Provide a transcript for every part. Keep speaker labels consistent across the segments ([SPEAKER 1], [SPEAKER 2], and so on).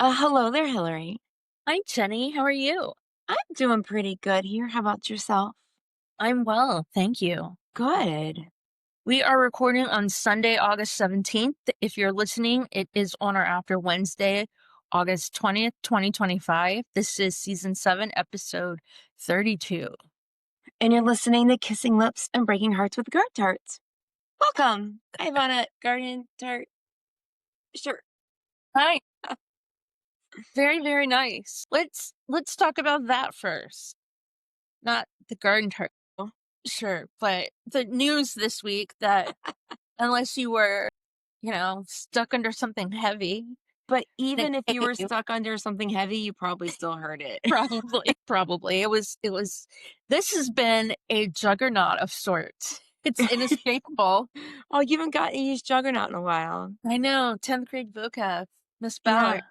[SPEAKER 1] Hello there, Hillary.
[SPEAKER 2] Hi, Jenny. How are you?
[SPEAKER 1] I'm doing pretty good here. How about yourself?
[SPEAKER 2] I'm well, thank you.
[SPEAKER 1] Good.
[SPEAKER 2] We are recording on Sunday, August 17th. If you're listening, it is on or after Wednesday, August 20th, 2025. This is season 7, episode 32.
[SPEAKER 1] And you're listening to Kissing Lips and Breaking Hearts with Garden Tarts. Welcome. I'm on a garden tart shirt.
[SPEAKER 2] Hi. Very, very nice. Let's talk about that first. Not the garden tart. Sure, but the news this week that unless you were, stuck under something heavy,
[SPEAKER 1] But
[SPEAKER 2] then
[SPEAKER 1] even if you
[SPEAKER 2] hey,
[SPEAKER 1] were stuck under something heavy, you probably still heard it.
[SPEAKER 2] probably. It was this has been a juggernaut of sorts. It's inescapable.
[SPEAKER 1] Oh, you haven't gotten to use Juggernaut in a while.
[SPEAKER 2] I know, 10th grade vocab, Miss
[SPEAKER 1] Yeah.
[SPEAKER 2] Ballard.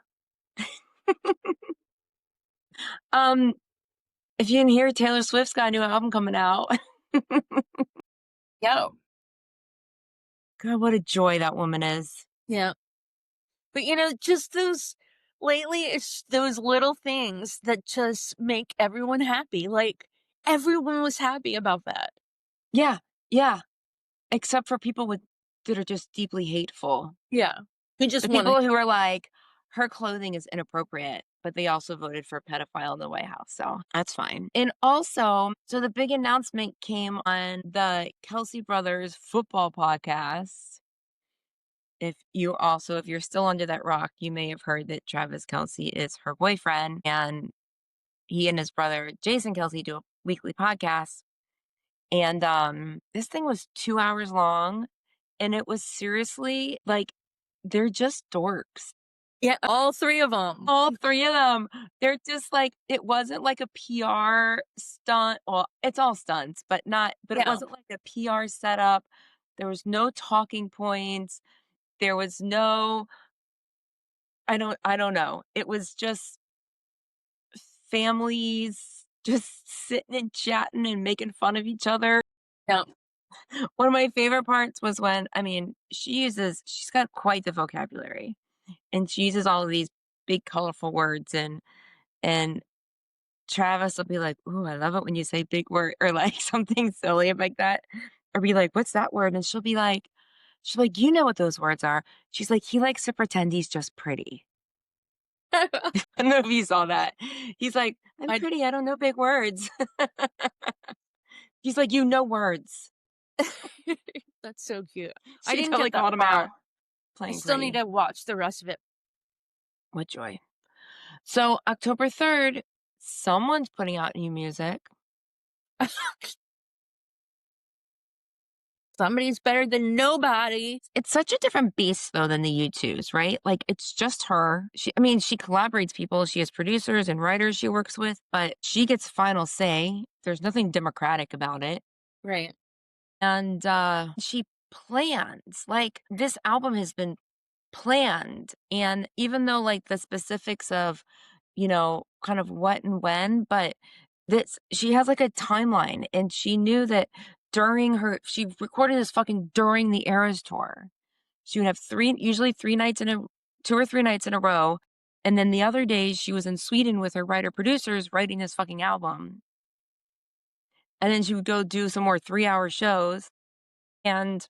[SPEAKER 1] Um, if you didn't hear, Taylor Swift's got a new album coming out.
[SPEAKER 2] Yeah,
[SPEAKER 1] God, what a joy that woman is.
[SPEAKER 2] yeah. But, just those lately, it's those little things that just make everyone happy, like, everyone was happy about that.
[SPEAKER 1] Yeah, yeah. Except for people that are just deeply hateful.
[SPEAKER 2] Yeah. Who just
[SPEAKER 1] The
[SPEAKER 2] wanna
[SPEAKER 1] people who are like, her clothing is inappropriate, but they also voted for a pedophile in the White House, so that's fine. And also, so the big announcement came on the Kelsey Brothers football podcast. If you're still under that rock, you may have heard that Travis Kelsey is her boyfriend, and he and his brother Jason Kelsey do a weekly podcast. And this thing was 2 hours long, and it was seriously like they're just dorks.
[SPEAKER 2] Yeah, all 3 of them.
[SPEAKER 1] All 3 of them. They're just like it wasn't like a PR stunt. Well, it's all stunts, but it
[SPEAKER 2] Yeah,
[SPEAKER 1] wasn't like a PR setup. There was no talking points. There was no I don't know. It was just families just sitting and chatting and making fun of each other.
[SPEAKER 2] yeah,
[SPEAKER 1] One of my favorite parts was when I mean, she's got quite the vocabulary, and she uses all of these big colorful words and Travis will be like, "Ooh, I love it when you say big word," or like something silly like that, or be like, "What's that word?" And she'll be like, "You know what those words are." She's like, "He likes to pretend he's just pretty." I don't know if you saw that. He's like, "I'm
[SPEAKER 2] I
[SPEAKER 1] pretty, I don't know big words." He's like, "You know words."
[SPEAKER 2] That's so cute. I
[SPEAKER 1] She
[SPEAKER 2] didn't
[SPEAKER 1] totally
[SPEAKER 2] get that
[SPEAKER 1] called him out
[SPEAKER 2] far. I
[SPEAKER 1] playing
[SPEAKER 2] still need
[SPEAKER 1] pretty.
[SPEAKER 2] to watch the rest of it.
[SPEAKER 1] What joy. So October 3rd, someone's putting out new music.
[SPEAKER 2] Somebody's better than nobody.
[SPEAKER 1] It's such a different beast though than the U2s, right? Like it's just her. I mean, she collaborates people, she has producers and writers she works with, but she gets final say. There's nothing democratic about it.
[SPEAKER 2] Right.
[SPEAKER 1] And she plans. Like this album has been planned. And even though like the specifics of, kind of what and when, but this she has like a timeline and she knew that she recorded this fucking during the Eras tour. She would have usually 2 or 3 nights in a row. And then the other days she was in Sweden with her writer producers writing this fucking album. And then she would go do some more 3-hour shows. And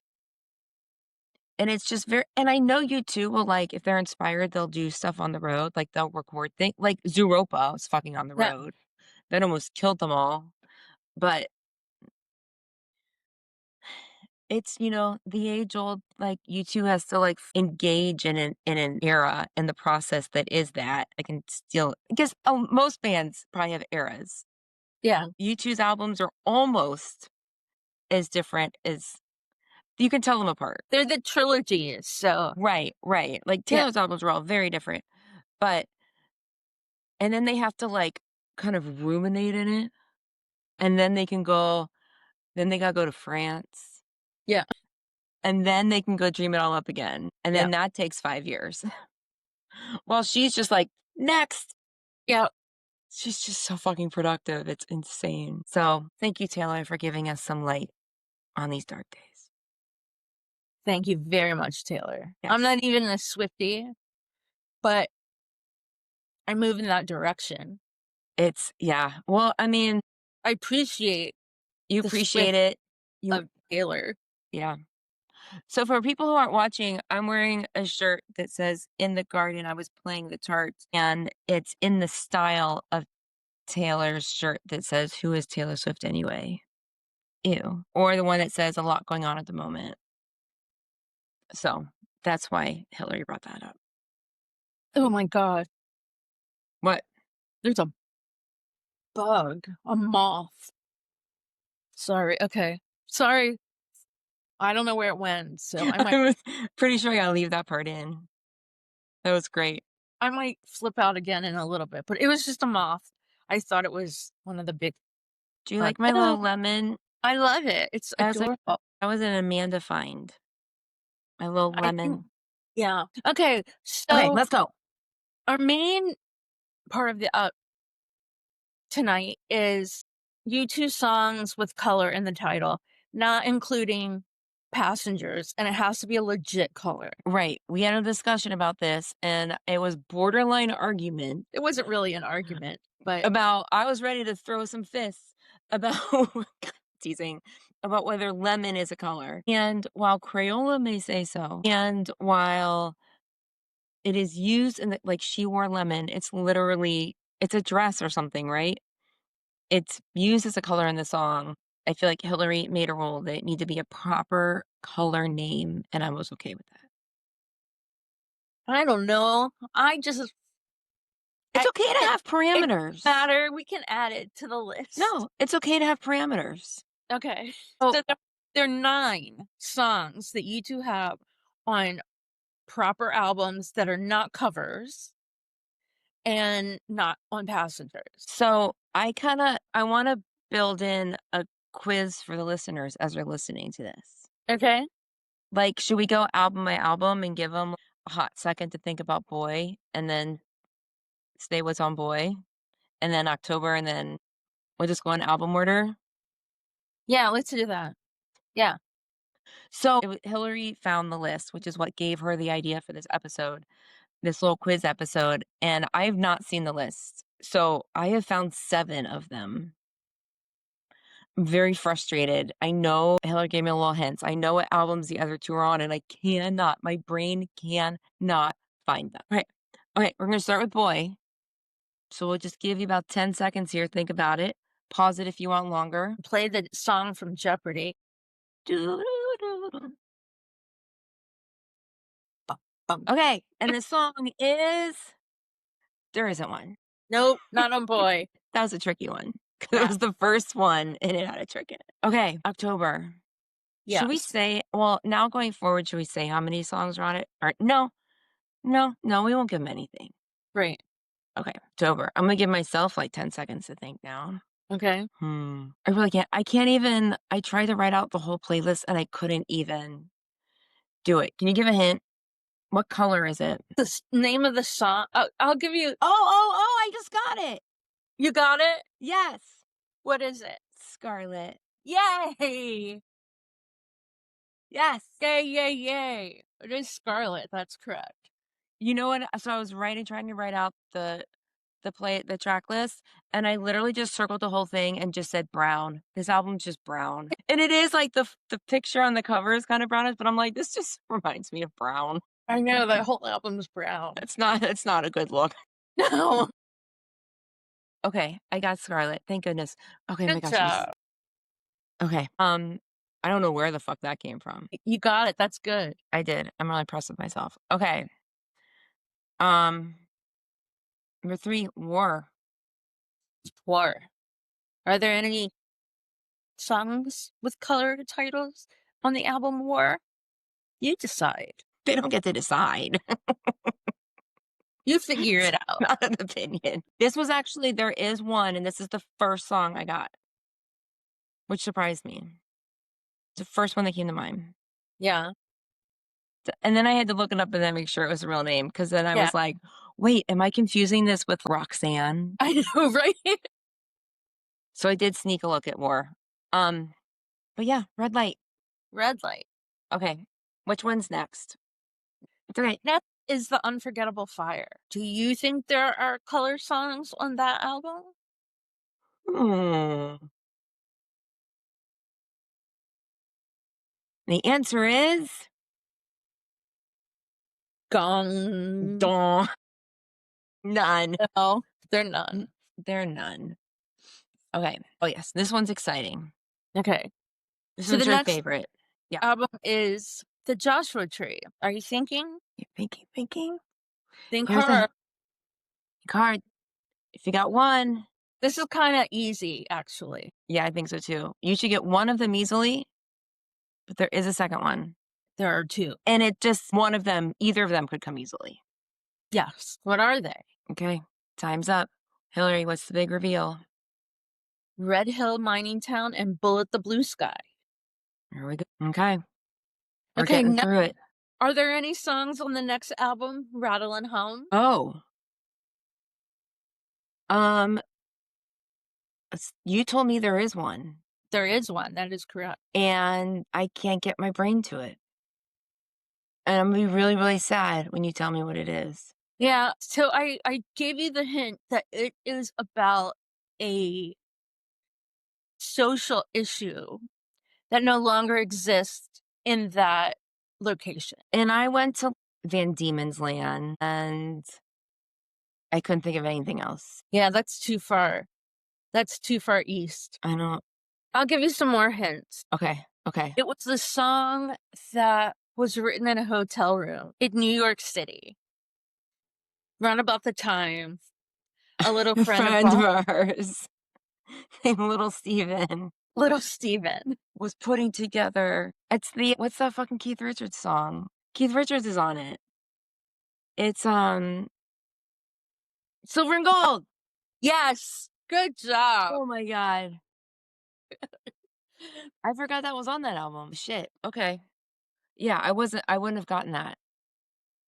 [SPEAKER 1] it's just very and I know you too will, like, if they're inspired, they'll do stuff on the road, like, they'll record things like, Zooropa was fucking on the
[SPEAKER 2] Yeah.
[SPEAKER 1] road. That almost killed them all, but it's, the age old, like, U2 has to, like, engage in an era in the process that is that. I can still I guess, most bands probably have eras.
[SPEAKER 2] Yeah.
[SPEAKER 1] U2's albums are almost as different as you can tell them apart.
[SPEAKER 2] They're the trilogies, so
[SPEAKER 1] Right, right. Like,
[SPEAKER 2] yeah.
[SPEAKER 1] Taylor's albums are all very different, but and then they have to, like, kind of ruminate in it, and then they gotta go to France,
[SPEAKER 2] Yeah.
[SPEAKER 1] and then they can go dream it all up again, and
[SPEAKER 2] Yeah.
[SPEAKER 1] then that takes 5 years. While she's just like, "Next."
[SPEAKER 2] Yeah.
[SPEAKER 1] She's just so fucking productive, it's insane. So, thank you, Taylor, for giving us some light on these dark days.
[SPEAKER 2] Thank you very much, Taylor. I'm
[SPEAKER 1] Yes.
[SPEAKER 2] not even a Swiftie, but I move in that direction.
[SPEAKER 1] Yeah. Well, I mean,
[SPEAKER 2] I appreciate
[SPEAKER 1] you
[SPEAKER 2] the
[SPEAKER 1] appreciate
[SPEAKER 2] swift
[SPEAKER 1] it. You
[SPEAKER 2] of Taylor.
[SPEAKER 1] Yeah. So for people who aren't watching, I'm wearing a shirt that says "In the Garden I was playing the charts," and it's in the style of Taylor's shirt that says, "Who is Taylor Swift anyway?" Ew. Or the one that says, "A lot going on at the moment." So that's why Hillary brought that up.
[SPEAKER 2] Oh my god,
[SPEAKER 1] What?
[SPEAKER 2] there's a bug, a moth. Sorry, okay. Sorry, I don't know where it went, so
[SPEAKER 1] I was pretty sure I gotta leave that part in. That was great.
[SPEAKER 2] I might flip out again in a little bit, but it was just a moth. I thought it was one of the big
[SPEAKER 1] Do you
[SPEAKER 2] bugs.
[SPEAKER 1] like my
[SPEAKER 2] Oh,
[SPEAKER 1] little lemon?
[SPEAKER 2] I love it. It's
[SPEAKER 1] I was like,
[SPEAKER 2] adorable.
[SPEAKER 1] that was an Amanda find. My little
[SPEAKER 2] I think
[SPEAKER 1] lemon.
[SPEAKER 2] yeah. Okay,
[SPEAKER 1] Okay,
[SPEAKER 2] so
[SPEAKER 1] let's go.
[SPEAKER 2] our main part of the tonight is U2 songs with color in the title, not including passengers, and it has to be a legit color.
[SPEAKER 1] Right. We had a discussion about this, and it was borderline argument
[SPEAKER 2] It wasn't really an argument, but
[SPEAKER 1] about I was ready to throw some fists about teasing about whether lemon is a color. And while Crayola may say so, and while it is used in the like she wore lemon, it's a dress or something, right? It's used as a color in the song. I feel like Hillary made a rule that it need to be a proper color name, and I was okay with that.
[SPEAKER 2] I don't know.
[SPEAKER 1] It's
[SPEAKER 2] I
[SPEAKER 1] okay to have
[SPEAKER 2] it
[SPEAKER 1] parameters.
[SPEAKER 2] matter. We can add it to the list.
[SPEAKER 1] No, it's okay to have parameters.
[SPEAKER 2] Okay.
[SPEAKER 1] Oh,
[SPEAKER 2] So there are 9 songs that you 2 have on proper albums that are not covers and not on Passengers.
[SPEAKER 1] so I wanna build in a quiz for the listeners as they're listening to this.
[SPEAKER 2] Okay?
[SPEAKER 1] Like, should we go album by album and give them a hot second to think about Boy, and then say what's on Boy, and then October, and then we'll just go in album order?
[SPEAKER 2] Yeah, let's do that. Yeah.
[SPEAKER 1] So, Hillary found the list, which is what gave her the idea for this episode, this little quiz episode, and I have not seen the list. So, I have found 7 of them. I'm very frustrated. I know Hillary gave me a little hints. I know what albums the other 2 are on, and my brain cannot find them. Right. Okay, we're gonna start with Boy. So we'll just give you about 10 seconds here. Think about it. Pause it if you want longer.
[SPEAKER 2] Play the song from Jeopardy.
[SPEAKER 1] Doo-doo-doo-doo.
[SPEAKER 2] Bum, bum.
[SPEAKER 1] Okay, and the song is there isn't one.
[SPEAKER 2] Nope, not on Boy.
[SPEAKER 1] That was a tricky one because it
[SPEAKER 2] Yeah.
[SPEAKER 1] was the first one and it had a trick in it. Okay, October. Should we
[SPEAKER 2] Yes.
[SPEAKER 1] say, well, now going forward, should we say how many songs are on it? Or no, no, no, we won't give them anything.
[SPEAKER 2] Great.
[SPEAKER 1] Okay, October. I'm gonna give myself like 10 seconds to think now.
[SPEAKER 2] Okay.
[SPEAKER 1] I really can't. I can't even. I tried to write out the whole playlist and I couldn't even do it. Can you give a hint? What color is it?
[SPEAKER 2] The name of the song I'll give you
[SPEAKER 1] I just got it.
[SPEAKER 2] you got it?
[SPEAKER 1] Yes.
[SPEAKER 2] What is it?
[SPEAKER 1] Scarlet.
[SPEAKER 2] Yay!
[SPEAKER 1] Yes.
[SPEAKER 2] Yay, yay, yay. It is Scarlet, that's correct.
[SPEAKER 1] You know what? So I was trying to write out the track list, and I literally just circled the whole thing and just said brown. This album's just brown. And it is like the picture on the cover is kind of brownish, but I'm like, this just reminds me of brown.
[SPEAKER 2] I know, the whole album's brown.
[SPEAKER 1] It's not a good look.
[SPEAKER 2] No.
[SPEAKER 1] Okay, I got Scarlet. Thank goodness. Okay, my
[SPEAKER 2] Good
[SPEAKER 1] gosh,
[SPEAKER 2] job.
[SPEAKER 1] okay. I don't know where the fuck that came from.
[SPEAKER 2] You got it, that's good.
[SPEAKER 1] I did. I'm really impressed with myself. Okay. Um, number 3, War.
[SPEAKER 2] War. Are there any songs with color titles on the album War? You decide.
[SPEAKER 1] They don't get to decide.
[SPEAKER 2] You figure it out.
[SPEAKER 1] Not an opinion. There is one, and this is the first song I got, which surprised me. It's the first one that came to mind.
[SPEAKER 2] Yeah.
[SPEAKER 1] And then I had to look it up and then make sure it was a real name because then I
[SPEAKER 2] Yeah.
[SPEAKER 1] was like, wait, am I confusing this with Roxanne?
[SPEAKER 2] I know, right?
[SPEAKER 1] So I did sneak a look at War. But yeah, Red Light.
[SPEAKER 2] Red light.
[SPEAKER 1] Okay. Which one's next? It's okay.
[SPEAKER 2] Next is The Unforgettable Fire. Do you think there are color songs on that album?
[SPEAKER 1] Hmm. The answer is
[SPEAKER 2] Gong.
[SPEAKER 1] Dawn. None.
[SPEAKER 2] No, they're
[SPEAKER 1] N
[SPEAKER 2] none.
[SPEAKER 1] there are none. Okay. Oh, yes, this one's exciting.
[SPEAKER 2] Okay.
[SPEAKER 1] This
[SPEAKER 2] So the
[SPEAKER 1] one's your
[SPEAKER 2] next
[SPEAKER 1] favorite. Yeah.
[SPEAKER 2] album is The Joshua Tree. Are you thinking?
[SPEAKER 1] You're thinking, thinking.
[SPEAKER 2] Think
[SPEAKER 1] Here's a
[SPEAKER 2] hard.
[SPEAKER 1] card. If you got one,
[SPEAKER 2] This is kinda easy, actually.
[SPEAKER 1] yeah, I think so too. You should get one of them easily, but there is a second one.
[SPEAKER 2] There are 2.
[SPEAKER 1] And it just one of them, either of them could come easily.
[SPEAKER 2] Yes. What are they?
[SPEAKER 1] Okay. Time's up. Hillary, what's the big reveal?
[SPEAKER 2] Red Hill Mining Town and Bullet the Blue Sky.
[SPEAKER 1] Here we go. Okay. We're
[SPEAKER 2] Okay,
[SPEAKER 1] getting
[SPEAKER 2] now
[SPEAKER 1] through it.
[SPEAKER 2] are there any songs on the next album, Rattle and Hum?
[SPEAKER 1] Oh, um, you told me there is one,
[SPEAKER 2] There is one, that is correct.
[SPEAKER 1] and I can't get my brain to it. And I'm gonna be really, really sad when you tell me what it is.
[SPEAKER 2] Yeah, so I gave you the hint that it is about a social issue that no longer exists in that location.
[SPEAKER 1] And I went to Van Diemen's Land, and I couldn't think of anything else.
[SPEAKER 2] Yeah, that's too far. That's too far east.
[SPEAKER 1] I don't.
[SPEAKER 2] I'll give you some more hints.
[SPEAKER 1] Okay. Okay.
[SPEAKER 2] It was the song that was written in a hotel room in New York City. Round about the time a little
[SPEAKER 1] A
[SPEAKER 2] friend of
[SPEAKER 1] friend
[SPEAKER 2] mine,
[SPEAKER 1] of ours named Little Steven
[SPEAKER 2] little Steven.
[SPEAKER 1] was putting together. It's the what's that fucking Keith Richards song? Keith Richards is on it. It's Silver and Gold.
[SPEAKER 2] Yes, good job.
[SPEAKER 1] Oh my god. I forgot that was on that album. Shit. Okay. Yeah, I wouldn't have gotten that.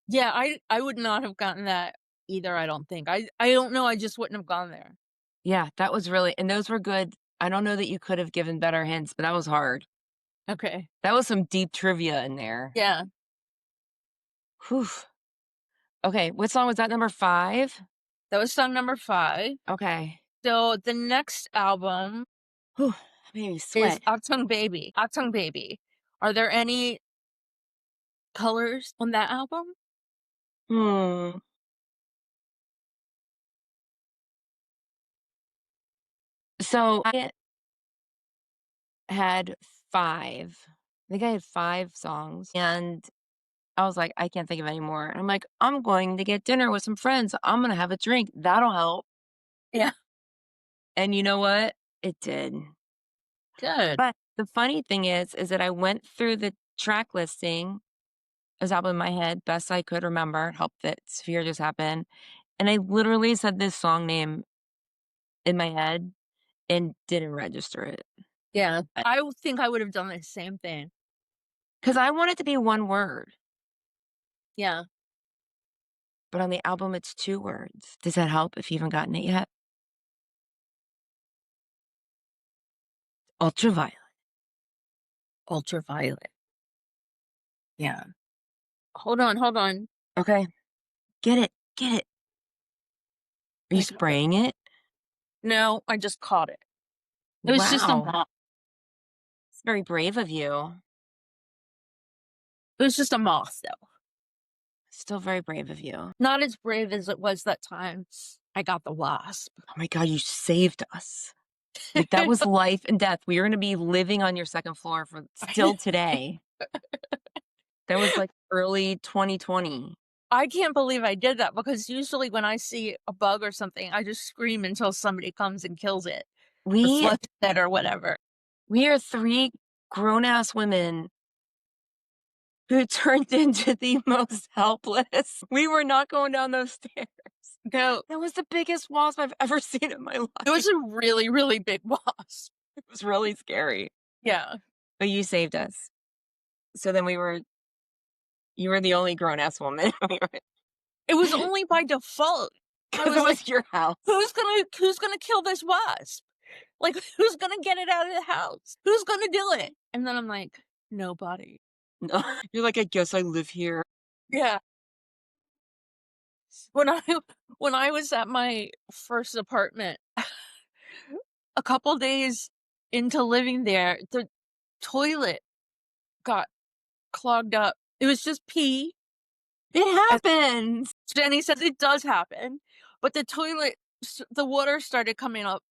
[SPEAKER 2] Yeah, I would not have gotten that either, I don't think. I don't know, I just wouldn't have gone there.
[SPEAKER 1] Yeah, that was really and those were good. I don't know that you could have given better hints, but that was hard.
[SPEAKER 2] Okay.
[SPEAKER 1] That was some deep trivia in there.
[SPEAKER 2] Yeah,
[SPEAKER 1] Whew. Okay, what song was that, number 5?
[SPEAKER 2] that was song number 5.
[SPEAKER 1] Okay.
[SPEAKER 2] So, the next album
[SPEAKER 1] Whew, that made me
[SPEAKER 2] is
[SPEAKER 1] sweat.
[SPEAKER 2] Achtung Baby. Achtung Baby. Are there any colors on that album?
[SPEAKER 1] Hmm. So, I had 5. I think I had 5 songs, and I was like, "I can't think of any more." And I'm like, "I'm going to get dinner with some friends. I'm gonna have a drink. That'll help."
[SPEAKER 2] Yeah.
[SPEAKER 1] And you know what? It did.
[SPEAKER 2] Good.
[SPEAKER 1] But the funny thing is that I went through the track listing as album in my head, best I could remember, help that Sphere just happened, and I literally said this song name in my head and didn't register it.
[SPEAKER 2] Yeah. I would think I would have done the same thing.
[SPEAKER 1] Because I want it to be one word,
[SPEAKER 2] Yeah.
[SPEAKER 1] but on the album, it's 2 words. Does that help if you haven't gotten it yet? Ultraviolet.
[SPEAKER 2] Ultraviolet. Yeah. Hold on, hold on.
[SPEAKER 1] Okay. Get it. Get it. Are you
[SPEAKER 2] I got it.
[SPEAKER 1] spraying it?
[SPEAKER 2] No, I just caught it. It was just a
[SPEAKER 1] Wow.
[SPEAKER 2] moth.
[SPEAKER 1] It's very brave of you.
[SPEAKER 2] It was just a moth, though.
[SPEAKER 1] Still very brave of you.
[SPEAKER 2] Not as brave as it was that time I got the wasp.
[SPEAKER 1] Oh my god, you saved us. Like, that was life and death. We were gonna be living on your 2nd floor for still today. That was, like, early 2020.
[SPEAKER 2] I can't believe I did that because usually when I see a bug or something, I just scream until somebody comes and kills it or
[SPEAKER 1] We
[SPEAKER 2] flushes it or whatever.
[SPEAKER 1] we are 3 grown-ass women who turned into the most helpless. We were not going down those stairs.
[SPEAKER 2] No,
[SPEAKER 1] That was the biggest wasp I've ever seen in my life.
[SPEAKER 2] it was a really, really big wasp.
[SPEAKER 1] It was really scary,
[SPEAKER 2] Yeah.
[SPEAKER 1] but you saved us. So then you were the only grown-ass woman.
[SPEAKER 2] It was only by default. I
[SPEAKER 1] 'Cause
[SPEAKER 2] was
[SPEAKER 1] it
[SPEAKER 2] like,
[SPEAKER 1] was your house.
[SPEAKER 2] who's gonna kill this wasp? Like, who's gonna get it out of the house? Who's gonna do it? And then I'm like, nobody.
[SPEAKER 1] No. You're like, "I guess I live here."
[SPEAKER 2] Yeah. When I when I was at my first apartment, a couple days into living there, the toilet got clogged up. It was just pee,
[SPEAKER 1] It
[SPEAKER 2] as
[SPEAKER 1] happens.
[SPEAKER 2] Jenny says it does happen, but the water started coming up,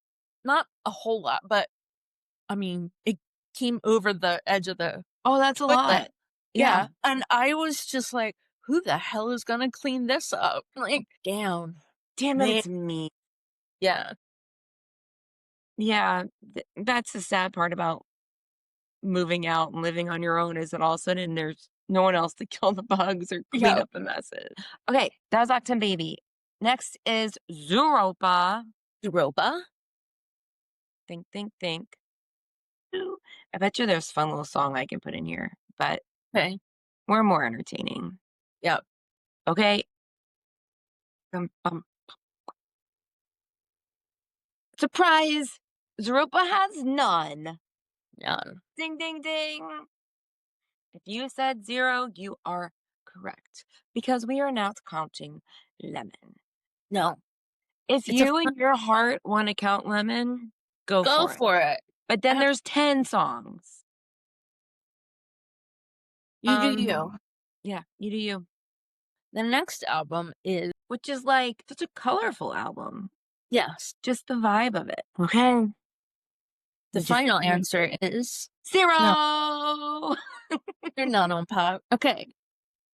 [SPEAKER 2] not a whole lot, but, I mean, it came over the edge of the
[SPEAKER 1] Oh, that's a
[SPEAKER 2] toilet.
[SPEAKER 1] lot. Yeah.
[SPEAKER 2] Yeah, and I was just like, "Who the hell is gonna clean this up?" Like, down.
[SPEAKER 1] Damn it,
[SPEAKER 2] Man,
[SPEAKER 1] it's me.
[SPEAKER 2] yeah.
[SPEAKER 1] Yeah, that's the sad part about moving out and living on your own is that all of a sudden there's no one else to kill the bugs or clean
[SPEAKER 2] Yep.
[SPEAKER 1] up the messes. Okay, that was October Baby. Next is Zooropa.
[SPEAKER 2] Europa?
[SPEAKER 1] Think, think, think. Ooh, I bet you there's a fun little song I can put in here, but
[SPEAKER 2] Okay.
[SPEAKER 1] we're more entertaining.
[SPEAKER 2] Yep.
[SPEAKER 1] Okay. Bum. Surprise! Zooropa has none.
[SPEAKER 2] None.
[SPEAKER 1] Ding, ding, ding. If you said zero, you are correct because we are now counting lemon.
[SPEAKER 2] No.
[SPEAKER 1] If
[SPEAKER 2] It's a
[SPEAKER 1] you in
[SPEAKER 2] fun
[SPEAKER 1] your heart want to count lemon, go
[SPEAKER 2] go
[SPEAKER 1] for it.
[SPEAKER 2] for it.
[SPEAKER 1] But then
[SPEAKER 2] Abs
[SPEAKER 1] there's 10 songs.
[SPEAKER 2] You do you.
[SPEAKER 1] Yeah, you do you.
[SPEAKER 2] The next album is
[SPEAKER 1] Which is like such a colorful album.
[SPEAKER 2] yes.
[SPEAKER 1] Just the vibe of it. Okay.
[SPEAKER 2] The
[SPEAKER 1] You just
[SPEAKER 2] final answer is no,
[SPEAKER 1] zero.
[SPEAKER 2] you're not on pop. Okay.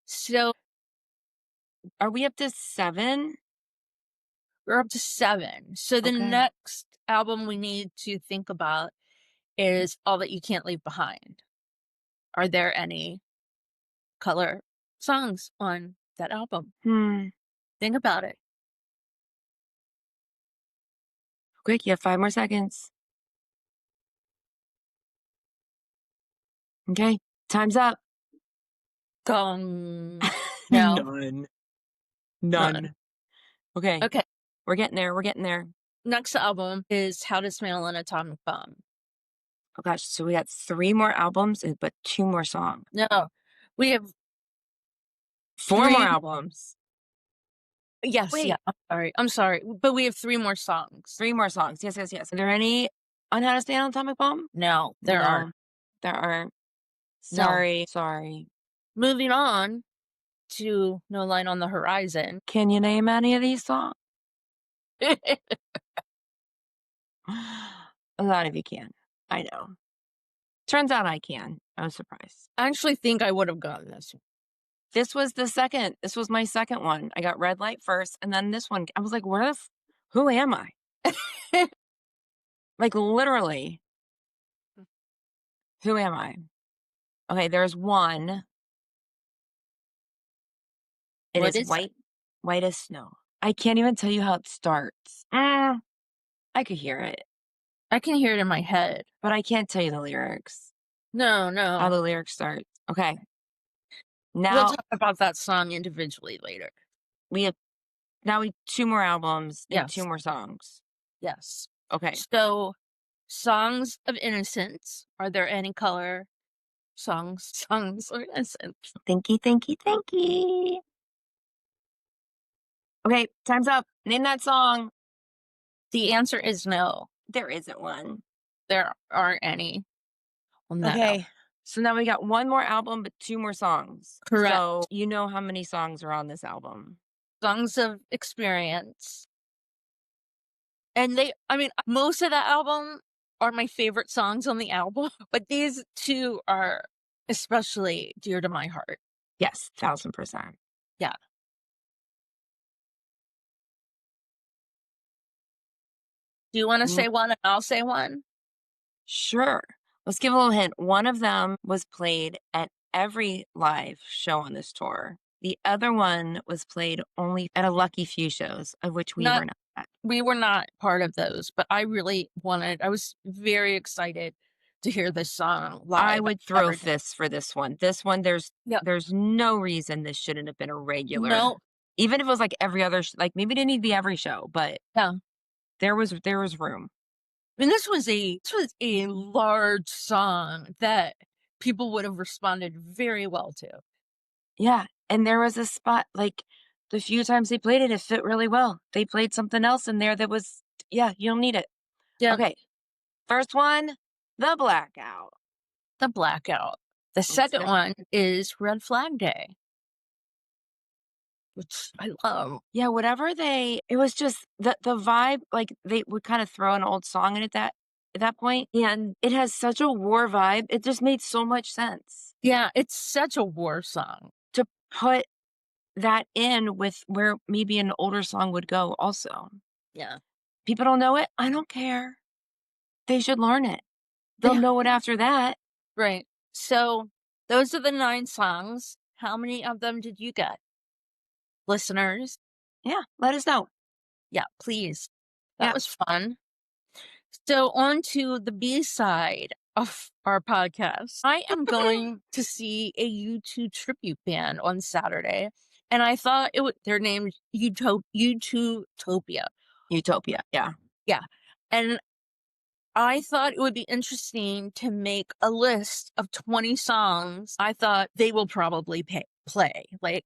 [SPEAKER 2] So
[SPEAKER 1] Are we up to seven?
[SPEAKER 2] we're up to 7. So the
[SPEAKER 1] Okay.
[SPEAKER 2] next album we need to think about is All That You Can't Leave Behind. Are there any color songs on that album?
[SPEAKER 1] Hmm.
[SPEAKER 2] Think about it.
[SPEAKER 1] Quick, you have 5 more seconds. Okay. Time's up.
[SPEAKER 2] Gong. No,
[SPEAKER 1] None.
[SPEAKER 2] none.
[SPEAKER 1] None. Okay.
[SPEAKER 2] Okay.
[SPEAKER 1] We're getting there. We're getting there.
[SPEAKER 2] Next album is How to Smell an Atomic Bomb.
[SPEAKER 1] Oh gosh. So we got 3 more albums, but 2 more songs.
[SPEAKER 2] No, we have
[SPEAKER 1] 4 more
[SPEAKER 2] 3.
[SPEAKER 1] albums.
[SPEAKER 2] Yes, yeah,
[SPEAKER 1] Wait,
[SPEAKER 2] I'm sorry, but we have 3 more songs.
[SPEAKER 1] 3 more songs. Yes, yes, yes. Are there any on How to Stay on Atomic Bomb?
[SPEAKER 2] No, there aren't.
[SPEAKER 1] No, there aren't.
[SPEAKER 2] No.
[SPEAKER 1] Sorry, sorry.
[SPEAKER 2] Moving on to No Line on the Horizon.
[SPEAKER 1] Can you name any of these songs? A lot of you can. I know. Turns out I can. I was surprised.
[SPEAKER 2] I actually think I would have gotten this.
[SPEAKER 1] This was the second. This was my second one. I got Red Light first, and then this one. I was like, "What if? Who am I?" Like literally, who am I? Okay, there's one. It
[SPEAKER 2] What
[SPEAKER 1] is
[SPEAKER 2] is it?
[SPEAKER 1] white as snow. I can't even tell you how it starts. I could hear it,
[SPEAKER 2] I can hear it in my head.
[SPEAKER 1] but I can't tell you the lyrics.
[SPEAKER 2] No,
[SPEAKER 1] How
[SPEAKER 2] no.
[SPEAKER 1] the lyrics start. Okay,
[SPEAKER 2] We'll
[SPEAKER 1] now
[SPEAKER 2] talk about that song individually later.
[SPEAKER 1] we have 2 more albums and two
[SPEAKER 2] Yes,
[SPEAKER 1] more songs.
[SPEAKER 2] yes.
[SPEAKER 1] Okay.
[SPEAKER 2] So, Songs of Innocence. Are there any color songs? Songs of Innocence.
[SPEAKER 1] Thanky, thanky, thanky. Okay, time's up. Name that song.
[SPEAKER 2] The answer is no.
[SPEAKER 1] There isn't one.
[SPEAKER 2] There aren't any on that album.
[SPEAKER 1] Okay. So now we got 1 more album, but 2 more songs.
[SPEAKER 2] Correct.
[SPEAKER 1] So you know how many songs are on this album.
[SPEAKER 2] Songs of Experience. And I mean, most of that album are my favorite songs on the album, but these 2 are especially dear to my heart.
[SPEAKER 1] Yes, 1000%.
[SPEAKER 2] Yeah. Do you wanna
[SPEAKER 1] Mm,
[SPEAKER 2] say one and I'll say one?
[SPEAKER 1] Sure. Let's give a little hint. One of them was played at every live show on this tour. The other one was played only at a lucky few shows, of which we
[SPEAKER 2] Not
[SPEAKER 1] were not at.
[SPEAKER 2] We were not part of those, but I was very excited to hear this song
[SPEAKER 1] I
[SPEAKER 2] live. I've
[SPEAKER 1] would throw
[SPEAKER 2] never done.
[SPEAKER 1] fists for this one. This one,
[SPEAKER 2] Yep.
[SPEAKER 1] there's no reason this shouldn't have been a regular.
[SPEAKER 2] No,
[SPEAKER 1] Even if it was like every other like maybe it didn't need to be every show, but
[SPEAKER 2] yeah.
[SPEAKER 1] there was room.
[SPEAKER 2] I mean, this was a large song that people would have responded very well to.
[SPEAKER 1] Yeah, and there was a spot like the few times they played it, it fit really well. They played something else in there that was yeah, you don't need it.
[SPEAKER 2] Yeah,
[SPEAKER 1] Okay, first one, The Blackout.
[SPEAKER 2] the blackout. The
[SPEAKER 1] It's
[SPEAKER 2] second one is Red Flag Day, which I love.
[SPEAKER 1] yeah, whatever they it was just the vibe, like, they would kinda throw an old song in at that point, and it has such a war vibe, it just made so much sense
[SPEAKER 2] Yeah, it's such a war song.
[SPEAKER 1] to put that in with where maybe an older song would go also.
[SPEAKER 2] Yeah.
[SPEAKER 1] People don't know it, I don't care. They should learn it. They'll
[SPEAKER 2] Yeah,
[SPEAKER 1] know it after that.
[SPEAKER 2] right. So, those are the 9 songs. How many of them did you get? Listeners?
[SPEAKER 1] Yeah, let us know.
[SPEAKER 2] Yeah, please. That
[SPEAKER 1] Yeah.
[SPEAKER 2] was fun. So, on to the B-side of our podcast. I am going to see a U2 tribute band on Saturday, and I thought it would they're named U2topia.
[SPEAKER 1] Utopia, yeah.
[SPEAKER 2] Yeah, and I thought it would be interesting to make a list of 20 songs I thought they will probably play, like,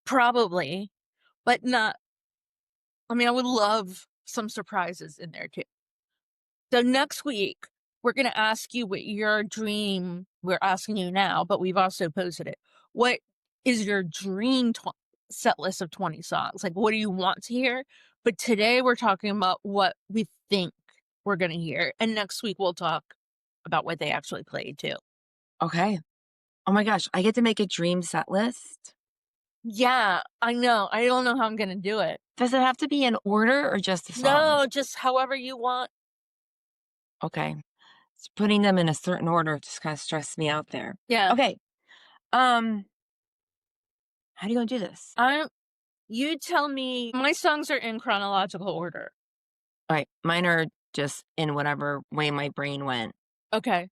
[SPEAKER 2] probably, but not I mean, I would love some surprises in there too. So next week, we're gonna ask you what your dream we're asking you now, but we've also posted it. What is your dream set list of 20 songs? Like, what do you want to hear? But today we're talking about what we think we're gonna hear, and next week we'll talk about what they actually played too.
[SPEAKER 1] Okay. Oh my gosh, I get to make a dream set list?
[SPEAKER 2] Yeah, I know. I don't know how I'm gonna do it.
[SPEAKER 1] Does it have to be in order or just the songs?
[SPEAKER 2] No, just however you want.
[SPEAKER 1] Okay. So putting them in a certain order just kinda stressed me out there.
[SPEAKER 2] Yeah.
[SPEAKER 1] Okay, um, how do you gonna do this?
[SPEAKER 2] I You tell me my songs are in chronological order.
[SPEAKER 1] Alright, mine are just in whatever way my brain went.
[SPEAKER 2] Okay.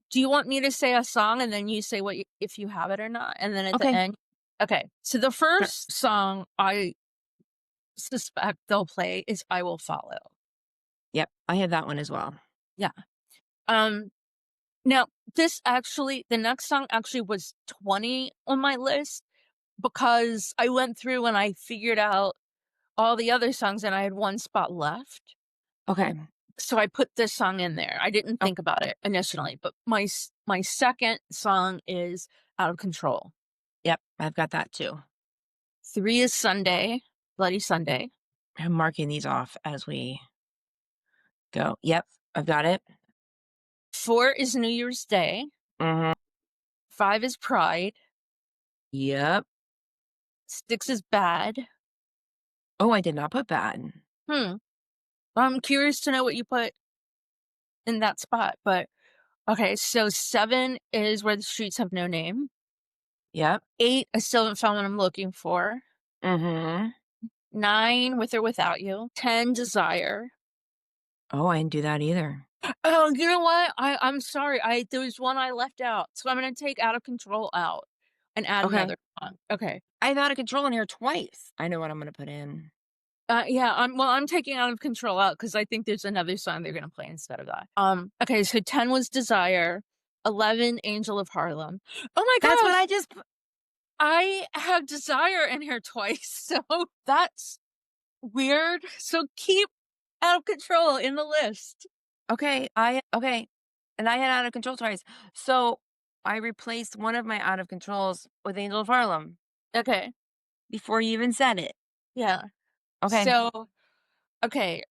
[SPEAKER 2] Do you want me to say a song and then you say what if you have it or not? And then at the
[SPEAKER 1] Okay,
[SPEAKER 2] end okay. So the
[SPEAKER 1] sure.
[SPEAKER 2] first song I suspect they'll play is I Will Follow.
[SPEAKER 1] Yep, I have that one as well.
[SPEAKER 2] Yeah. Um Now the next song actually was 20 on my list because I went through and I figured out all the other songs and I had one spot left.
[SPEAKER 1] Okay.
[SPEAKER 2] So I put this song in there. I didn't
[SPEAKER 1] Oh,
[SPEAKER 2] think about it initially, but my second song is Out of Control.
[SPEAKER 1] yep, I've got that too.
[SPEAKER 2] 3 is Sunday, Bloody Sunday.
[SPEAKER 1] I'm marking these off as we go. Yep, I've got it.
[SPEAKER 2] 4 is New Year's Day.
[SPEAKER 1] Mhm.
[SPEAKER 2] 5 is Pride.
[SPEAKER 1] Yep.
[SPEAKER 2] 6 is Bad.
[SPEAKER 1] Oh, I did not put bad.
[SPEAKER 2] Hmm. I'm curious to know what you put in that spot, but okay, so 7 is Where the Streets Have No Name.
[SPEAKER 1] Yep.
[SPEAKER 2] 8, I still haven't found what I'm looking for.
[SPEAKER 1] Mhm.
[SPEAKER 2] 9, With or Without You. 10, Desire.
[SPEAKER 1] Oh, I didn't do that either.
[SPEAKER 2] Oh, you know what? I'm sorry. I There was one I left out, so I'm gonna take Out of Control out and add
[SPEAKER 1] Okay.
[SPEAKER 2] another one. Okay.
[SPEAKER 1] I've had a control in here twice. I know what I'm gonna put in.
[SPEAKER 2] Yeah. I'm taking Out of Control out because I think there's another song they're gonna play instead of that. Okay. So 10 was Desire. 11, Angel of Harlem. Oh my
[SPEAKER 1] That's what
[SPEAKER 2] gosh,
[SPEAKER 1] I just
[SPEAKER 2] I have Desire in here twice, so that's weird. So keep Out of Control in the list.
[SPEAKER 1] okay, and I had out of control twice. So, I replaced one of my out of controls with Angel of Harlem
[SPEAKER 2] Okay.
[SPEAKER 1] before you even said it.
[SPEAKER 2] Yeah.
[SPEAKER 1] Okay.
[SPEAKER 2] So okay.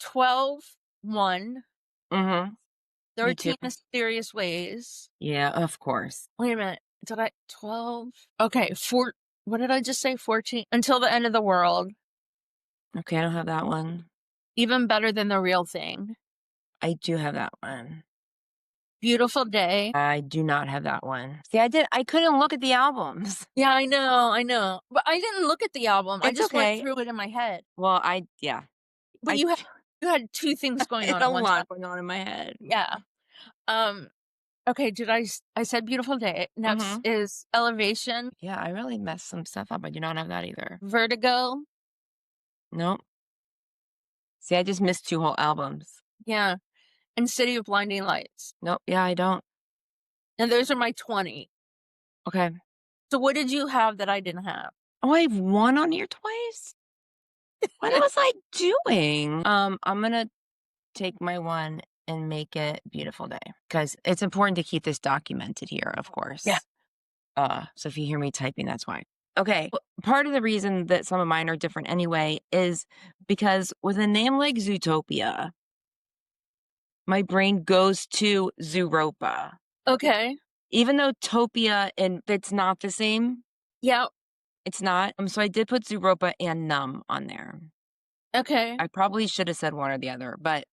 [SPEAKER 2] 12, 1,
[SPEAKER 1] Mhm. Me too.
[SPEAKER 2] 13 Mysterious Ways.
[SPEAKER 1] Yeah, of course.
[SPEAKER 2] Wait a minute. Did I 12? Okay, what did I just say? 14 Until the End of the World.
[SPEAKER 1] Okay, I don't have that one.
[SPEAKER 2] Even Better Than the Real Thing.
[SPEAKER 1] I do have that one.
[SPEAKER 2] Beautiful Day.
[SPEAKER 1] I do not have that one. See, I couldn't look at the albums.
[SPEAKER 2] Yeah, I know, I know. But I didn't look at the album. I
[SPEAKER 1] It's
[SPEAKER 2] just went
[SPEAKER 1] okay.
[SPEAKER 2] through it in my head.
[SPEAKER 1] Well, yeah.
[SPEAKER 2] But
[SPEAKER 1] I
[SPEAKER 2] you had two things
[SPEAKER 1] I
[SPEAKER 2] going
[SPEAKER 1] had
[SPEAKER 2] on
[SPEAKER 1] a
[SPEAKER 2] at one time.
[SPEAKER 1] lot going on in my head.
[SPEAKER 2] Yeah. Um okay, I said Beautiful Day. Next
[SPEAKER 1] Mhm.
[SPEAKER 2] is Elevation,
[SPEAKER 1] Yeah, I really messed some stuff up. I do not have that either.
[SPEAKER 2] Vertigo.
[SPEAKER 1] Nope. See, I just missed 2 whole albums.
[SPEAKER 2] Yeah, and City of Blinding Lights.
[SPEAKER 1] Nope, yeah, I don't.
[SPEAKER 2] And those are my 20.
[SPEAKER 1] Okay.
[SPEAKER 2] So what did you have that I didn't have?
[SPEAKER 1] Oh, I have 1 on here twice? What was I doing? I'm gonna take my 1 and make it beautiful day because it's important to keep this documented here, of
[SPEAKER 2] Yeah.
[SPEAKER 1] course. So if you hear me typing, that's why. Okay. Part of the reason that some of mine are different anyway is because with a name like Zootopia, my brain goes to Zooropa.
[SPEAKER 2] Okay.
[SPEAKER 1] Even though Topia and it's not the same,
[SPEAKER 2] Yeah.
[SPEAKER 1] it's not. So I did put Zooropa and Numb on there.
[SPEAKER 2] Okay.
[SPEAKER 1] I probably should have said one or the other, but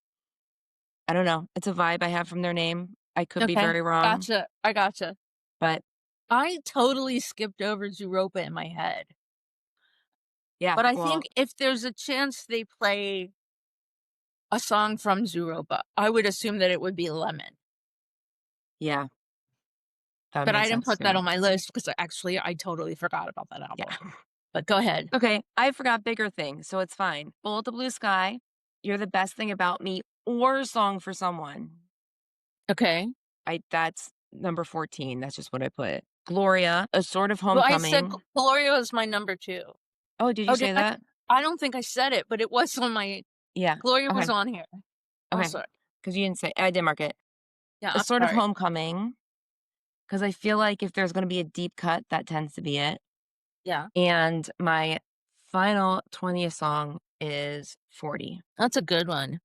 [SPEAKER 1] I don't know. It's a vibe I have from their name. I could be
[SPEAKER 2] Okay.
[SPEAKER 1] very wrong,
[SPEAKER 2] Gotcha. I gotcha.
[SPEAKER 1] but
[SPEAKER 2] I totally skipped over Zooropa in my head.
[SPEAKER 1] yeah,
[SPEAKER 2] But I think
[SPEAKER 1] well,
[SPEAKER 2] if there's a chance they play a song from Zooropa, I would assume that it would be Lemon.
[SPEAKER 1] yeah, that would
[SPEAKER 2] But
[SPEAKER 1] make
[SPEAKER 2] I didn't
[SPEAKER 1] sense
[SPEAKER 2] put that
[SPEAKER 1] too.
[SPEAKER 2] on my list because actually I totally forgot about that
[SPEAKER 1] Yeah.
[SPEAKER 2] album. But go ahead.
[SPEAKER 1] Okay, I forgot bigger things, so it's fine. Bullet the Blue Sky, You're the Best Thing About Me, or Song for Someone.
[SPEAKER 2] Okay.
[SPEAKER 1] That's number 14. That's just what I put. Gloria, A Sort of
[SPEAKER 2] Well, I said
[SPEAKER 1] Homecoming.
[SPEAKER 2] Gloria was my number 2.
[SPEAKER 1] Oh, did you
[SPEAKER 2] Oh, did
[SPEAKER 1] say
[SPEAKER 2] I?
[SPEAKER 1] that?
[SPEAKER 2] I don't think I said it, but it was on my
[SPEAKER 1] Yeah.
[SPEAKER 2] Gloria was
[SPEAKER 1] Okay.
[SPEAKER 2] on here. Oh,
[SPEAKER 1] Okay.
[SPEAKER 2] sorry.
[SPEAKER 1] Because you didn't say I did mark it.
[SPEAKER 2] Yeah,
[SPEAKER 1] A
[SPEAKER 2] I'm
[SPEAKER 1] Sort of
[SPEAKER 2] sorry.
[SPEAKER 1] Homecoming. Because I feel like if there's gonna be a deep cut, that tends to be it.
[SPEAKER 2] Yeah,
[SPEAKER 1] And my final 20th song is 40.
[SPEAKER 2] that's a good one.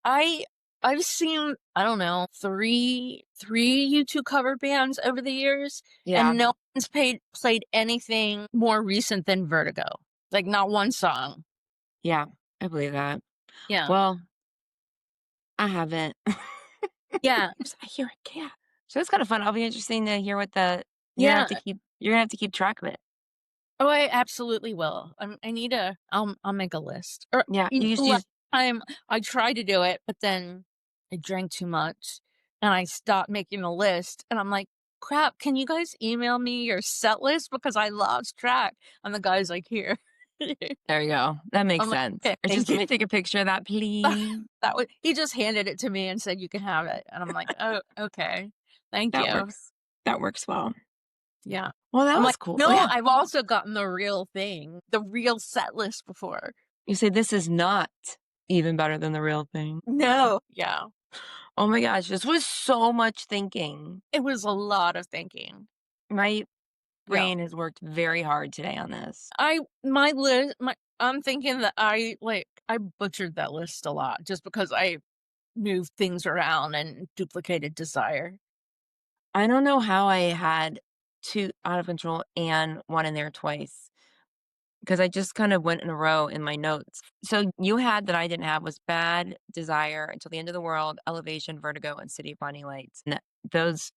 [SPEAKER 2] I I've seen, I don't know, 3 YouTube cover bands over the years,
[SPEAKER 1] Yeah,
[SPEAKER 2] and no one's played anything more recent than Vertigo. Like, not one song.
[SPEAKER 1] yeah, I believe that.
[SPEAKER 2] Yeah.
[SPEAKER 1] Well, I haven't.
[SPEAKER 2] Yeah.
[SPEAKER 1] I hear a cat. So it's kind of fun. It'll be interesting to hear what the
[SPEAKER 2] Yeah.
[SPEAKER 1] you're gonna have to keep track of it.
[SPEAKER 2] Oh, I absolutely will. I need a I'll make a list. Or,
[SPEAKER 1] Yeah,
[SPEAKER 2] you
[SPEAKER 1] you
[SPEAKER 2] know,
[SPEAKER 1] just
[SPEAKER 2] last
[SPEAKER 1] use
[SPEAKER 2] time I tried to do it, but then I drank too much, and I stopped making a list, and I'm like, "Crap, can you guys email me your set list? Because I lost track." And the guy's like, "Here."
[SPEAKER 1] there you go. That makes
[SPEAKER 2] I'm like,
[SPEAKER 1] sense.
[SPEAKER 2] "Okay,
[SPEAKER 1] Or just
[SPEAKER 2] thank
[SPEAKER 1] let
[SPEAKER 2] you."
[SPEAKER 1] me take a picture of that, please.
[SPEAKER 2] That was he just handed it to me and said, "You can have it." And I'm like, "Oh, okay. Thank
[SPEAKER 1] That
[SPEAKER 2] you."
[SPEAKER 1] works. That works well.
[SPEAKER 2] Yeah.
[SPEAKER 1] Well, that
[SPEAKER 2] I'm
[SPEAKER 1] was
[SPEAKER 2] like,
[SPEAKER 1] cool.
[SPEAKER 2] "No,
[SPEAKER 1] Yeah.
[SPEAKER 2] I've also gotten the real thing, the real set list before."
[SPEAKER 1] You say this is not even better than the real thing.
[SPEAKER 2] No. Yeah.
[SPEAKER 1] Oh my gosh, this was so much thinking.
[SPEAKER 2] It was a lot of thinking.
[SPEAKER 1] My
[SPEAKER 2] Yeah.
[SPEAKER 1] brain has worked very hard today on this.
[SPEAKER 2] I'm thinking that I butchered that list a lot just because I moved things around and duplicated desire.
[SPEAKER 1] I don't know how I had 2 out of control and 1 in there twice because I just kind of went in a row in my notes. So you had that I didn't have was Bad, Desire, Until the End of the World, Elevation, Vertigo, and City of Blinding Lights. And those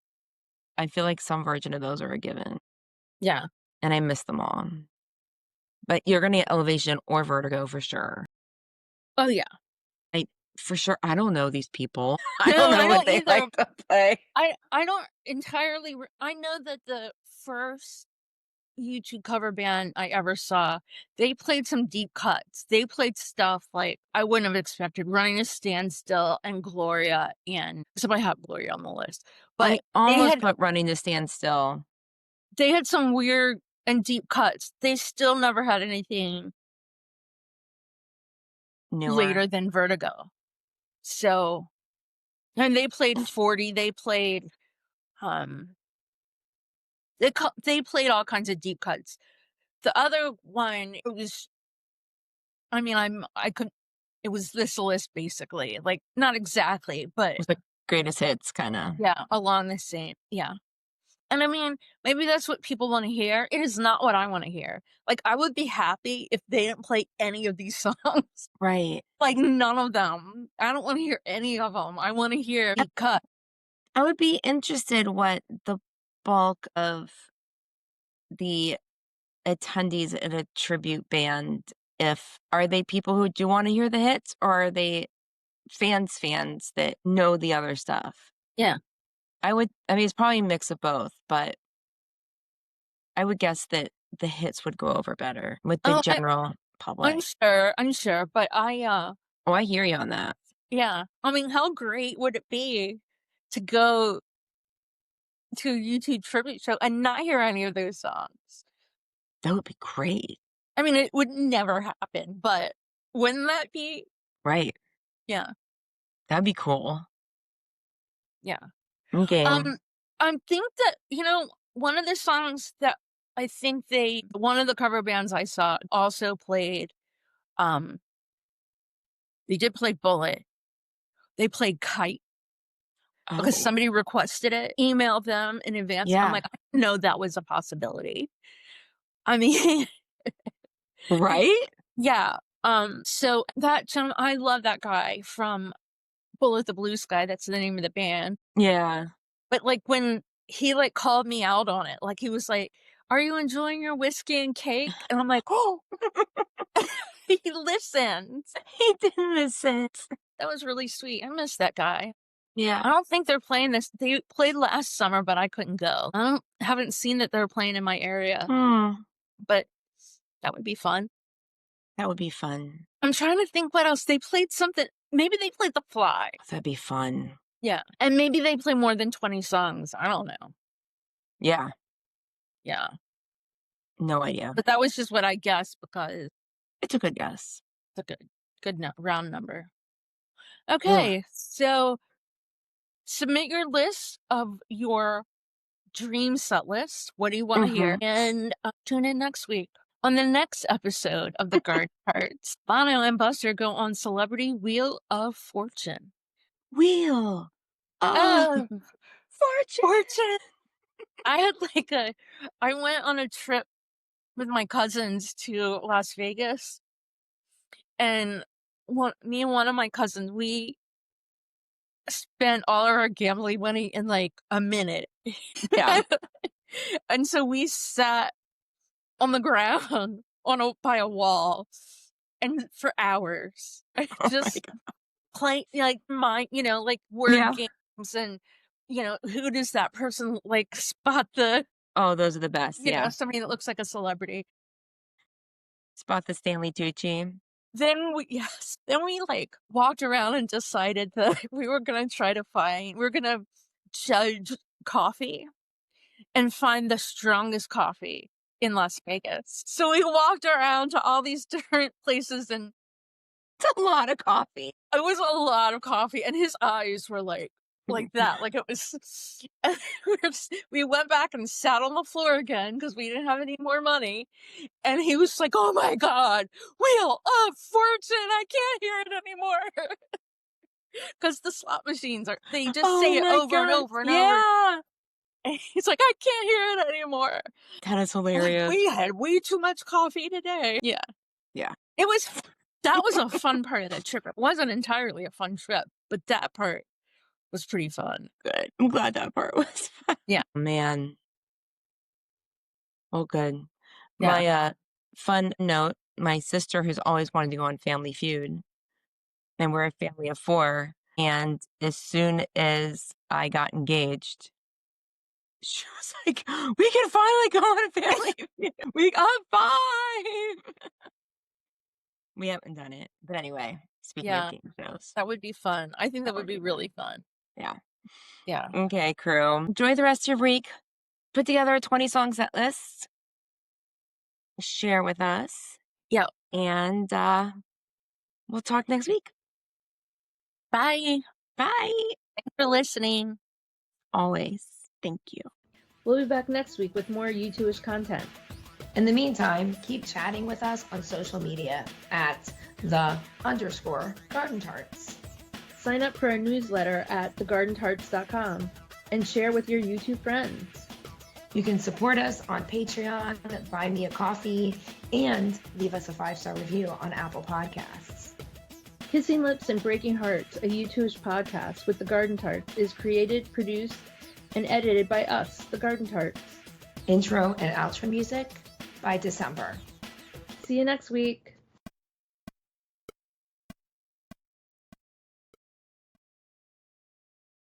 [SPEAKER 1] I feel like some version of those are a given,
[SPEAKER 2] Yeah.
[SPEAKER 1] and I missed them all. But you're gonna get Elevation or Vertigo for sure.
[SPEAKER 2] Oh, yeah.
[SPEAKER 1] I for sure I don't know these people. I don't
[SPEAKER 2] No,
[SPEAKER 1] know
[SPEAKER 2] I
[SPEAKER 1] what
[SPEAKER 2] don't
[SPEAKER 1] they
[SPEAKER 2] either.
[SPEAKER 1] like to play.
[SPEAKER 2] I don't entirely I know that the first YouTube cover band I ever saw, they played some deep cuts. They played stuff like I wouldn't have expected, Running a Standstill and Gloria, and except I have Gloria on the list.
[SPEAKER 1] I
[SPEAKER 2] But they
[SPEAKER 1] almost
[SPEAKER 2] had
[SPEAKER 1] put Running to Stand Still
[SPEAKER 2] they had some weird and deep cuts. They still never had anything
[SPEAKER 1] newer.
[SPEAKER 2] later than Vertigo. So, and they played 40, they played, um, they played all kinds of deep cuts. The other one, it was I mean, I could it was this list basically, like, not exactly, but
[SPEAKER 1] With the greatest hits, kinda.
[SPEAKER 2] yeah, along the same yeah. And I mean, maybe that's what people wanna hear. It is not what I wanna hear. Like, I would be happy if they didn't play any of these songs.
[SPEAKER 1] Right.
[SPEAKER 2] Like, none of them. I don't wanna hear any of them. I wanna hear
[SPEAKER 1] I
[SPEAKER 2] deep cut.
[SPEAKER 1] I would be interested what the bulk of the attendees at a tribute band if are they people who do wanna hear the hits, or are they fans that know the other stuff?
[SPEAKER 2] Yeah.
[SPEAKER 1] I mean, it's probably a mix of both, but I would guess that the hits would go over better with the
[SPEAKER 2] Oh,
[SPEAKER 1] general public.
[SPEAKER 2] I'm sure, but
[SPEAKER 1] Oh, I hear you on that.
[SPEAKER 2] yeah. I mean, how great would it be to go to a YouTube tribute show and not hear any of those songs.
[SPEAKER 1] That would be great.
[SPEAKER 2] I mean, it would never happen, but wouldn't that be?
[SPEAKER 1] Right.
[SPEAKER 2] Yeah,
[SPEAKER 1] That'd be cool.
[SPEAKER 2] yeah.
[SPEAKER 1] Okay.
[SPEAKER 2] I think that, one of the songs that I think one of the cover bands I saw also played, um, they did play Bullet. They played Kite because
[SPEAKER 1] Oh,
[SPEAKER 2] somebody requested it, emailed them in advance. I'm
[SPEAKER 1] yeah.
[SPEAKER 2] like, I didn't know that was a possibility. I mean,
[SPEAKER 1] Right?
[SPEAKER 2] yeah. So that gentleman, I love that guy from Bullet the Blue Sky. That's the name of the band.
[SPEAKER 1] Yeah.
[SPEAKER 2] But like when he like called me out on it, like he was like, "Are you enjoying your whiskey and cake?" And I'm like, "Oh, he listened."
[SPEAKER 1] He didn't miss it.
[SPEAKER 2] That was really sweet. I miss that guy.
[SPEAKER 1] Yeah.
[SPEAKER 2] I don't think they're playing this. They played last summer, but I couldn't go. Haven't seen that they're playing in my area,
[SPEAKER 1] Hmm.
[SPEAKER 2] but that would be fun.
[SPEAKER 1] That would be fun.
[SPEAKER 2] I'm trying to think what else they played. Something. Maybe they played The Fly.
[SPEAKER 1] That'd be fun.
[SPEAKER 2] Yeah, and maybe they play more than 20 songs. I don't know.
[SPEAKER 1] Yeah.
[SPEAKER 2] Yeah,
[SPEAKER 1] No idea.
[SPEAKER 2] but that was just what I guessed because
[SPEAKER 1] It's a good guess.
[SPEAKER 2] it's a good round number.
[SPEAKER 1] Ugh.
[SPEAKER 2] Okay, so submit your list of your dream set list. What do you want to hear?
[SPEAKER 1] Mhm.
[SPEAKER 2] And tune in next week. On the next episode of The Garden Parts, Bono and Buster go on Celebrity Wheel of Fortune.
[SPEAKER 1] Wheel of
[SPEAKER 2] Oh,
[SPEAKER 1] Fortune.
[SPEAKER 2] fortune! I went on a trip with my cousins to Las Vegas, and me and one of my cousins, we spent all of our gambling money in like a minute.
[SPEAKER 1] Yeah.
[SPEAKER 2] And so we sat on the ground by a wall and for hours
[SPEAKER 1] Oh my
[SPEAKER 2] just
[SPEAKER 1] god.
[SPEAKER 2] playing like like word
[SPEAKER 1] Yeah.
[SPEAKER 2] games and who does that person like spot the
[SPEAKER 1] Oh, those are the best. Yeah.
[SPEAKER 2] somebody that looks like a celebrity.
[SPEAKER 1] Spot the Stanley Tucci.
[SPEAKER 2] Then we like walked around and decided that we were gonna judge coffee and find the strongest coffee in Las Vegas. So we walked around to all these different places, and
[SPEAKER 1] It's a lot of coffee.
[SPEAKER 2] it was a lot of coffee, and his eyes were like that, like it was we went back and sat on the floor again because we didn't have any more money, and he was like, "Oh my god, Wheel of Fortune, I can't hear it anymore." Because the slot machines they just
[SPEAKER 1] Oh
[SPEAKER 2] say it
[SPEAKER 1] my
[SPEAKER 2] over and
[SPEAKER 1] god.
[SPEAKER 2] over and over.
[SPEAKER 1] Yeah.
[SPEAKER 2] And he's like, "I can't hear it anymore."
[SPEAKER 1] That is
[SPEAKER 2] I'm like,
[SPEAKER 1] hilarious.
[SPEAKER 2] "We had way too much coffee today." Yeah.
[SPEAKER 1] Yeah.
[SPEAKER 2] It was that was a fun part of the trip. It wasn't entirely a fun trip, but that part was pretty fun.
[SPEAKER 1] Good. I'm glad that part was fun.
[SPEAKER 2] Yeah.
[SPEAKER 1] Man. Oh, good.
[SPEAKER 2] Yeah.
[SPEAKER 1] My fun note, my sister who's always wanted to go on Family Feud, and we're a family of 4, and as soon as I got engaged, she was like, "We can finally go on Family Feud. We got 5." We haven't done it. But anyway, speaking of
[SPEAKER 2] Yeah.
[SPEAKER 1] game shows.
[SPEAKER 2] That would be fun. I think that
[SPEAKER 1] That
[SPEAKER 2] would
[SPEAKER 1] would
[SPEAKER 2] be
[SPEAKER 1] be
[SPEAKER 2] really
[SPEAKER 1] fun.
[SPEAKER 2] fun.
[SPEAKER 1] Yeah.
[SPEAKER 2] Yeah.
[SPEAKER 1] Okay, crew. Enjoy the rest of your week. Put together a 20 song set list. Share with us.
[SPEAKER 2] Yeah.
[SPEAKER 1] And we'll talk next week.
[SPEAKER 2] Bye.
[SPEAKER 1] Bye.
[SPEAKER 2] Thanks for listening.
[SPEAKER 1] Always. Thank you.
[SPEAKER 2] We'll be back next week with more U2ish content.
[SPEAKER 3] In the meantime, keep chatting with us on social media at _Garden Tarts.
[SPEAKER 2] Sign up for our newsletter at thegardentarts.com and share with your YouTube friends.
[SPEAKER 3] You can support us on Patreon, buy me a coffee, and leave us a 5-star review on Apple Podcasts.
[SPEAKER 2] Kissing Lips and Breaking Hearts, a U2ish podcast with The Garden Tarts, is created, produced, and edited by us, The Garden Tarts.
[SPEAKER 3] Intro and outro music by December.
[SPEAKER 2] See you next week.